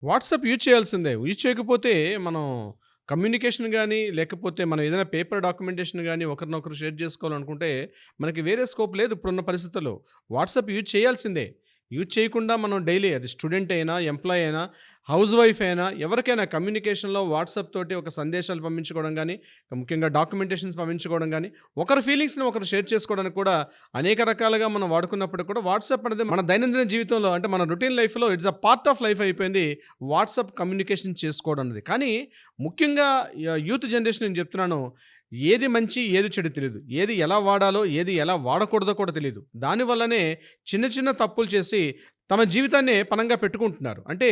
WhatsApp use చేయాల్సిందే. Use చేయకపోతే మనం కమ్యూనికేషన్ గాని, లేకపోతే మనం ఏదైనా పేపర్ డాక్యుమెంటేషన్ గాని ఒకరినొకరు షేర్ చేసుకోవాలనుకుంటే, మనకి వేరే స్కోప్ లేదు ఇప్పుడున్న పరిస్థితుల్లో. వాట్సాప్ యూజ్ చేయాల్సిందే. యూజ్ చేయకుండా మనం డైలీ అది స్టూడెంట్ అయినా, ఎంప్లాయీ అయినా, హౌస్ వైఫ్ అయినా ఎవరికైనా కమ్యూనికేషన్‌లో వాట్సాప్ తోటి ఒక సందేశాలు పంపించుకోవడం గాని, ముఖ్యంగా డాక్యుమెంటేషన్స్ పంపించుకోవడం గాని, ఒకరి ఫీలింగ్స్‌ని ఒకరు షేర్ చేసుకోవడానికి కూడా అనేక రకాలుగా మనం వాడుకున్నప్పటికి కూడా వాట్సాప్ అనేది మన దైనందిన జీవితంలో అంటే మన రొటీన్ లైఫ్‌లో it's a part of life అయిపోయింది. వాట్సాప్ కమ్యూనికేషన్ చేసుకోవడం అనేది. కానీ ముఖ్యంగా యూత్ జనరేషన్ నేను చెప్తున్నాను. ఏది మంచి, ఏది చెడు తెలీదు. ఏది ఎలా వాడాలో, ఏది ఎలా వాడకూడదో కూడా తెలీదు. దానివల్లనే చిన్న చిన్న తప్పులు చేసి తమ జీవితాన్నే పణంగా పెట్టుకుంటున్నారు. అంటే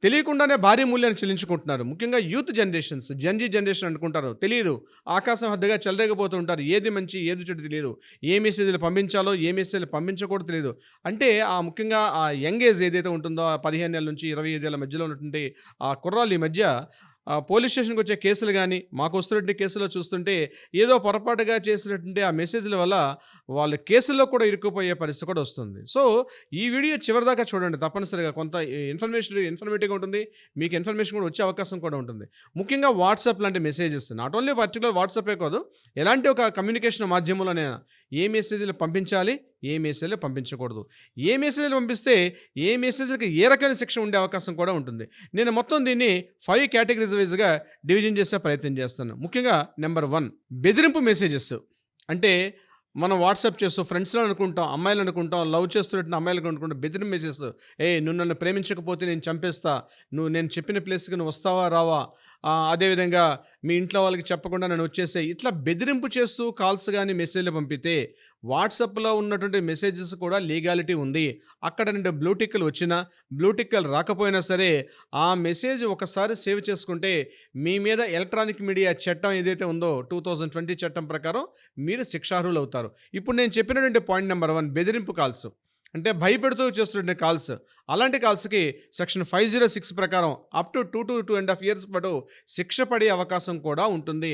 తెలియకుండానే భారీ మూల్యాన్ని చెల్లించుకుంటున్నారు. ముఖ్యంగా యూత్ జనరేషన్స్, జెన్‌జీ జనరేషన్ అనుకుంటారు. తెలీదు. ఆకాశం హద్దుగా చెలరేగిపోతూ ఉంటారు. ఏది మంచి, ఏది చెడు తెలీదు. ఏ మెసేజ్‌లు పంపించాలో, ఏ మెసేజ్‌లు పంపించకూడదో తెలీదు. అంటే ముఖ్యంగా ఆ యంగ్ ఏజ్ ఏదైతే ఉంటుందో ఆ 15 ఏళ్ల నుంచి 25 ఏళ్ల మధ్యలో ఉన్నటువంటి ఆ కుర్రాళ్ళు ఈ మధ్య పోలీస్ స్టేషన్‌కొచ్చే కేసులు గాని, మాకొస్తున్నటువంటి కేసులో చూస్తుంటే ఏదో పొరపాటుగా చేసినటువంటి ఆ మెసేజ్‌ల వల్ల వాళ్ళు కేసుల్లో కూడా ఇరుక్కుపోయే పరిస్థితి కూడా వస్తుంది. సో, ఈ వీడియో చివరిదాకా చూడండి తప్పనిసరిగా. కొంత ఇన్ఫర్మేటివ్‌గా ఉంటుంది. మీకు ఇన్ఫర్మేషన్ కూడా వచ్చే అవకాశం కూడా ఉంటుంది. ముఖ్యంగా వాట్సాప్ లాంటి మెసేజెస్ నాట్ ఓన్లీ పర్టిక్యులర్ వాట్సాపే కాదు. ఎలాంటి ఒక కమ్యూనికేషన్ మాధ్యమంలోనైనా ఏ మెసేజ్‌లు పంపించాలి, ఏ మెసేజ్‌లు పంపించకూడదు. ఏ మెసేజ్‌లు పంపిస్తే ఏ మెసేజ్‌లకి ఏ రకమైన శిక్ష ఉండే అవకాశం కూడా ఉంటుంది. నేను మొత్తం దీన్ని 5 కేటగరీస్ వైస్‌గా డివిజన్ చేసే ప్రయత్నం చేస్తాను. ముఖ్యంగా నంబర్ 1 బెదిరింపు మెసేజెస్. అంటే మనం వాట్సాప్ చేస్తూ ఫ్రెండ్స్‌లో అనుకుంటాం, అమ్మాయిలు అనుకుంటాం, లవ్ చేస్తున్నటువంటి అమ్మాయిలకు అనుకుంటాం బెదిరింపు మెసేజెస్. "ఏయ్! నువ్వు నన్ను ప్రేమించకపోతే నేను చంపేస్తా. నేను చెప్పిన ప్లేస్‌కి నువ్వు వస్తావా? రావా? అదేవిధంగా మీ ఇంట్లో వాళ్ళకి చెప్పకుండా నన్ను వచ్చేసేయి." ఇట్లా బెదిరింపు చేస్తూ కాల్స్ గాని, మెసేజ్‌లు పంపితే వాట్సాప్‌లో ఉన్నటువంటి మెసేజెస్ కూడా లీగాలిటీ ఉంది. అక్కడ 2 బ్లూ టిక్‌లు వచ్చినా, బ్లూ టిక్‌లు రాకపోయినా సరే, ఆ మెసేజ్ ఒకసారి సేవ్ చేసుకుంటే మీ మీద ఎలక్ట్రానిక్ మీడియా చట్టం ఏదైతే ఉందో 2020 చట్టం ప్రకారం మీరు శిక్షార్హులవుతారు. ఇప్పుడు నేను చెప్పినటువంటి పాయింట్ నంబర్ 1 బెదిరింపు కాల్స్. అంటే భయపెడుతూ చేస్తున్న కాల్స్. అలాంటి కాల్స్‌కి సెక్షన్ 506 ప్రకారం అప్ టు 2 2 ½ ఇయర్స్ పాటు శిక్ష పడే అవకాశం కూడా ఉంటుంది.